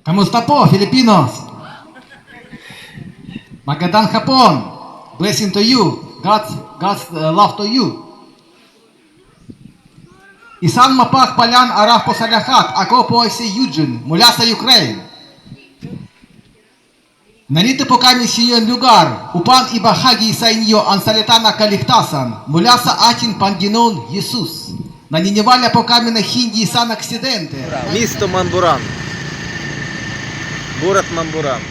Kamusta po, Filipinos? Magandang hapon. Blessing to you. God's love to you. Isang mapagpalang araw po sa lahat. Ako po ay si Eugene mula sa Ukraine. Narito po kami sa iyong lugar upang ibahagi sa inyo ang salita ng kaligtasan mula sa ating Panginoon Jesus. Naniniwala po kami na hindi sa aksidente. Місто Мамбуран. Город Мамбуран.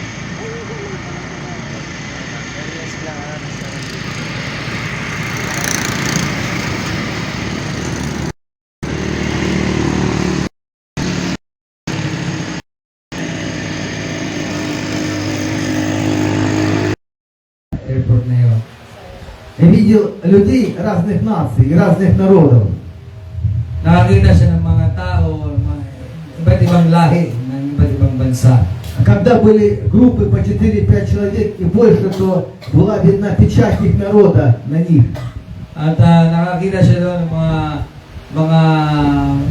Airport на його. Я видел людей разных наций и разных народов. Nakakita siya ng mga tao, mga iba't ibang lahi, ng iba't ibang bansa. Когда были группы по 4-5 человек и больше, то была видна печать их народа на них. At nakakita siya doon ng mga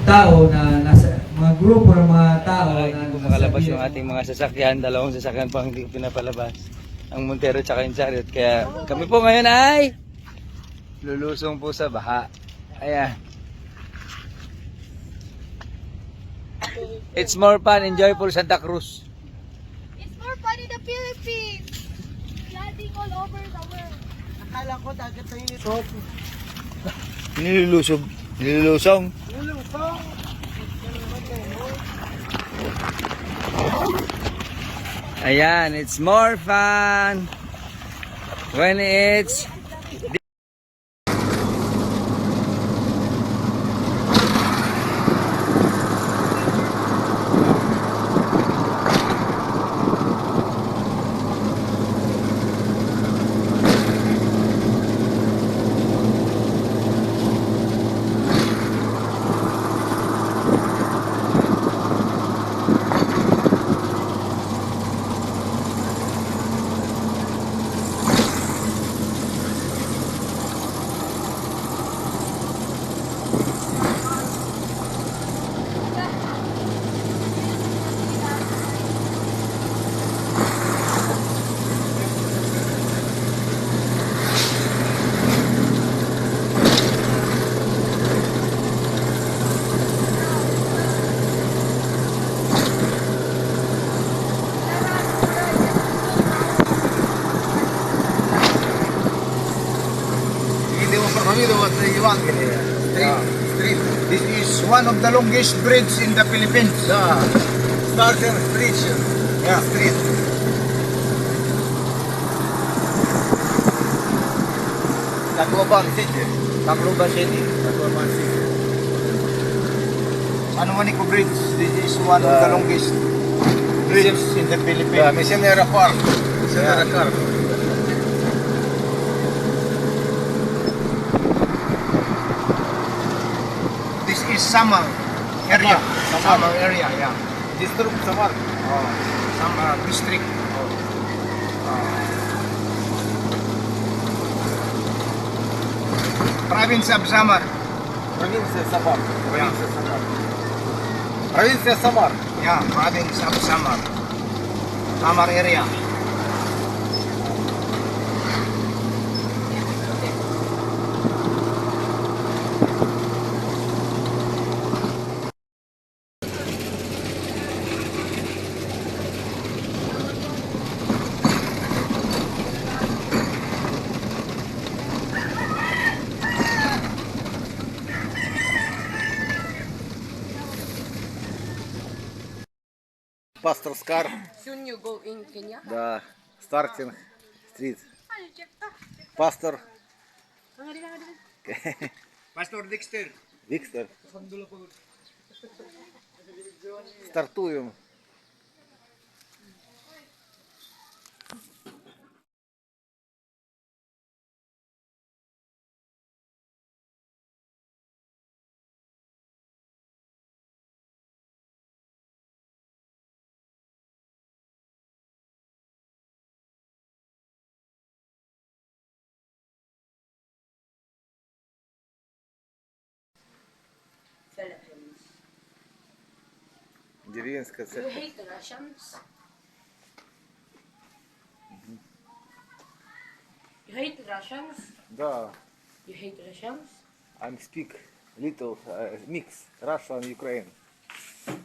tao na nasa mga grupo ng mga tao na Kung makalabas yung ating mga sasakyan, dalawang sasakyan pa hindi ko pinapalabas. Ang Montero tsaka yung Chariot. Kaya kami po ngayon ay lulusong po sa baha. Ayan. It's more fun and joyful Santa Cruz. It's more fun in the Philippines. Flooding all over the world. Akala ko dagat na yun ito. Nilulusog. Nilulusong. Lulusong. Ayan, it's more fun when it's Street. This is one of the longest bridges in the Philippines. Starting Bridge. Yeah. Street. Tacloban City. Tacloban City. Tacloban City. San Juanico Bridge. This is one of the longest bridges in the Philippines. Missionary Park. Missionary Park. This is Samar area. Samar area, yeah. District Samar. Samar district. Province of Samar. Провинция Самар. Yeah. Провинция Самар. Yeah, province of Samar. Samar area. Pastor's car. Soon you go in Kenya. The starting street. Pastor Pastor Dexter. Виктор. Стартуем. Деревенская You церковь. hate Russians? You hate Russians? Да, You hate Russians? I'm speak little mix Russia and Ukraine.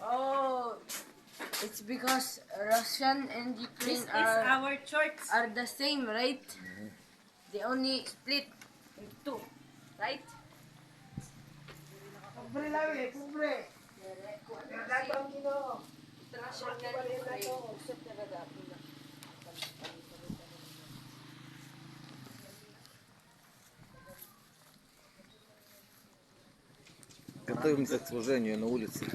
Oh, it's because Russian and Ukraine our church. are the same, right? They only split in two, right? Готовимся к служению на улице.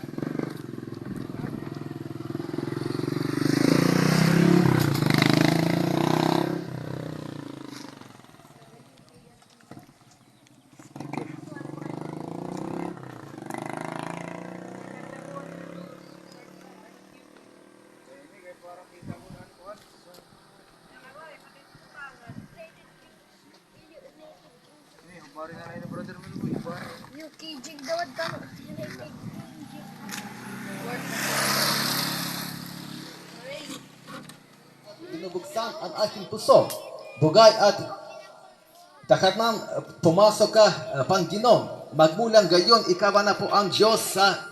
Yung kijig daw at kano. Binubuksan ang aking puso. Bugay at tahanan pumasok ka, Panginoon. Magmulang gayon, ikaw na po ang Diyos sa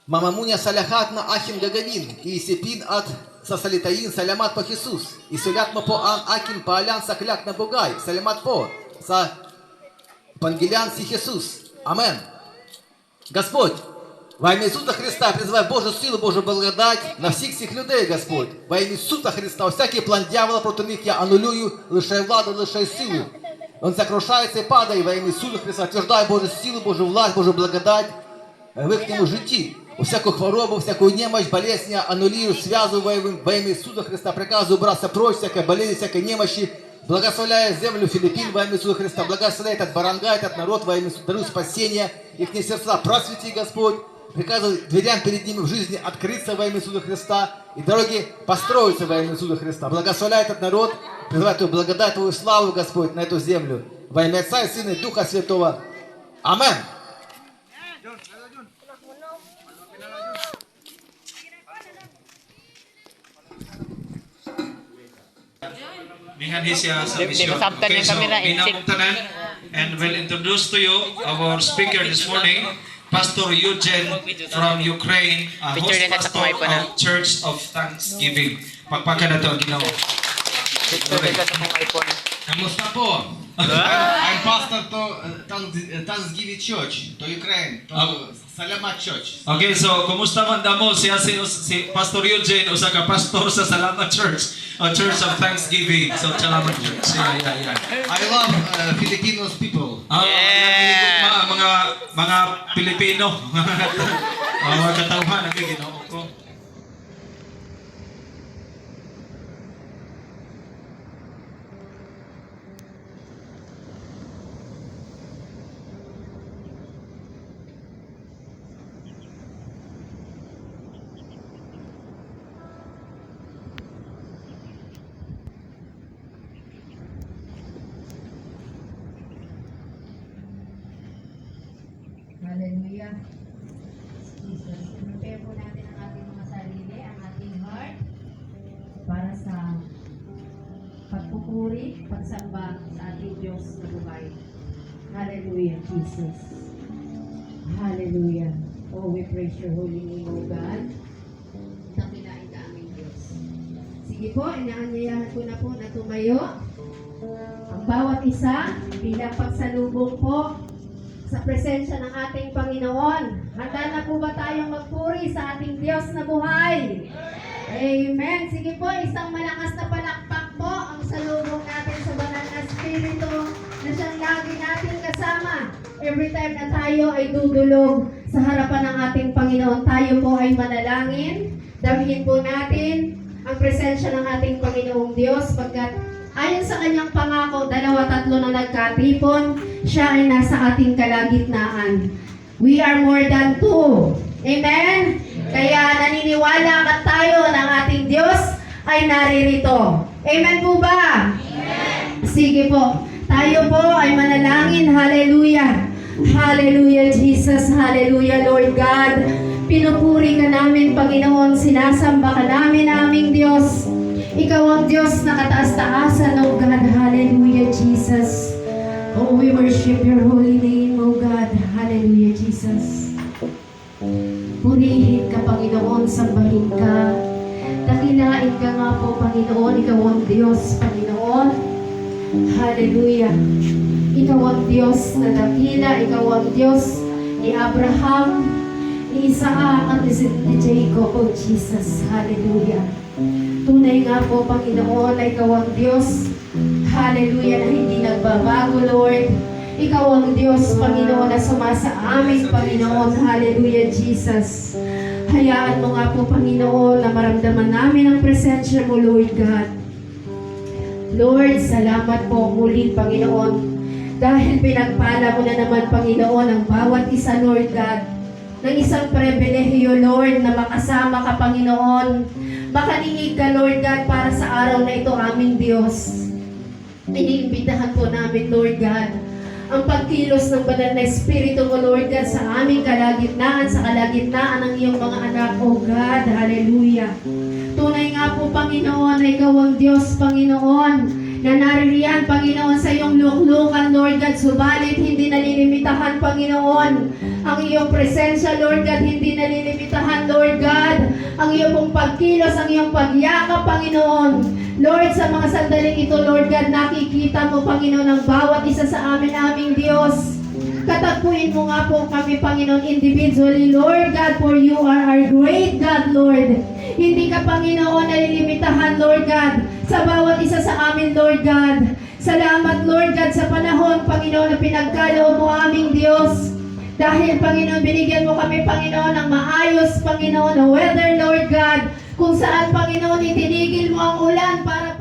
mamamunya sa lahat na aking gagawin. Iisipin at sasalitain. Salamat po, Jesus. Isulat mo po ang aking pahalan sa aklat na bugay. Salamat po sa Пангелян си Иисус. Амен. Господь, во имя Иисуса Христа призываю Божью силу, Божью благодать на всех людей, Господь. Во имя Иисуса Христа, всякий план дьявола против них я аннулюю, лишаю владу, лишаю силу. Он сокрушается и падает во имя Иисуса Христа. Утверждаю Божью силу, Божью власть, Божью благодать в их житті. Всякую хворобу, всякую немощь, болезнь я аннулирую, связываю во имя Иисуса Христа. Приказываю браться прочь всякой болезни, всякой немощи. Благословляю землю Филиппин во имя Иисуса Христа. Благословляю этот барангай, этот народ во имя Иисуса. Дарую спасения. Их сердца просвети, Господь. Приказываю дверям перед ними в жизни открыться во имя Иисуса Христа. И дороги построятся во имя Иисуса Христа. Благословляю этот народ. Призываю Твою благодать, Твою славу, Господь, на эту землю. Во имя Отца и Сына и Духа Святого. Амен. Mingan siya sa mission. Okay, so minamong tanan, and will introduce to you our speaker this morning, Pastor Eugene from Ukraine, host pastor of Church of Thanksgiving. Pagpaka na ito ang Ginoo. Kamusta po? I'm pastor to Thanksgiving Church, to Ukraine, to Salamat Church. Okay, so kumusta man damo si Pastor Eugene usa ka pastor sa Salamat Church, a Church of Thanksgiving. So Salamat Church. Yeah. I love Filipinos people. Mga Pilipino. Mga katauhan ang Ginoo ko. Hallelujah. Jesus. Prepare po natin ang ating mga sarili, ang ating heart para sa pagpupuri, pagsamba sa ating Diyos na buhay. Hallelujah, Jesus. Hallelujah. Oh, we praise your holy name, O God. Dakilain ka aming Diyos. Sige po, inaanyayahan ko na po na tumayo. Ang bawat isa, bilang pagsalubong po sa presensya ng ating Panginoon. Handa na po ba tayong magpuri sa ating Diyos na buhay? Amen. Sige po, isang malakas na palakpak po ang salubong natin sa banal na Espiritu na siyang lagi natin kasama. Every time na tayo ay dudulog sa harapan ng ating Panginoon, tayo po ay manalangin. Damihin po natin ang presensya ng ating Panginoong Diyos pagkat ayon sa kanyang pangako, 2-3 na nagkatipon, siya ay nasa ating kalagitnaan. We are more than 2. Amen? Kaya naniniwala ka tayo ng ating Diyos ay naririto. Amen po ba? Amen. Sige po. Tayo po ay manalangin. Hallelujah. Hallelujah, Jesus. Hallelujah, Lord God. Pinupuri ka na namin, Panginoon, sinasamba ka namin, aming Diyos. Ikaw ang Diyos na kataas-taasan, O God. Hallelujah, Jesus. Oh, we worship your holy name, O God. Hallelujah, Jesus. Purihin ka, Panginoon, sambahin ka. Dakilain ka nga po, Panginoon. Ikaw ang Diyos, Panginoon. Hallelujah. Ikaw ang Diyos na dakila. Ikaw ang Diyos ni Abraham, ni Isaac, at ni Jacob, O Jesus. Hallelujah. Tunay nga po, Panginoon, na ikaw ang Diyos. Hallelujah, na hindi nagbabago, Lord. Ikaw ang Diyos, Panginoon, na sumasa amin, Panginoon. Hallelujah, Jesus. Hayaan mo nga po, Panginoon, na maramdaman namin ang presensya mo, Lord God. Lord, salamat po muli, Panginoon. Dahil pinagpala mo na naman, Panginoon, ang bawat isa, Lord God, ng isang pribilehiyo, Lord, na makasama ka, Panginoon. Makaniig ka, Lord God, para sa araw na ito, aming Diyos. Iniimbitahan po namin, Lord God, ang pagkilos ng banal na Espiritu mo, Lord God, sa aming kalagitnaan, sa kalagitnaan ng iyong mga anak, O God. Hallelujah. Tunay nga po, Panginoon, na ikaw ang Diyos, Panginoon, na naririyan, Panginoon, sa iyong luklukan, Lord God. Subalit, hindi nalilimitahan, Panginoon, ang iyong presensya, Lord God. Hindi nalilimitahan, Lord God, ang iyong pong pagkilos, ang iyong pagyakap, Panginoon. Lord, sa mga sandaling ito, Lord God, nakikita mo, Panginoon, ang bawat isa sa amin, aming Diyos. Katagpuin mo nga po kami, Panginoon, individually, Lord God, for you are our great God, Lord. Hindi ka, Panginoon, nalilimitahan, Lord God, sa bawat isa sa amin, Lord God. Salamat, Lord God, sa panahon, Panginoon, na pinagkaloob mo, aming Diyos. Dahil, Panginoon, binigyan mo kami, Panginoon, ng maayos, Panginoon, na weather, Lord God, kung saan, Panginoon, itinigil mo ang ulan para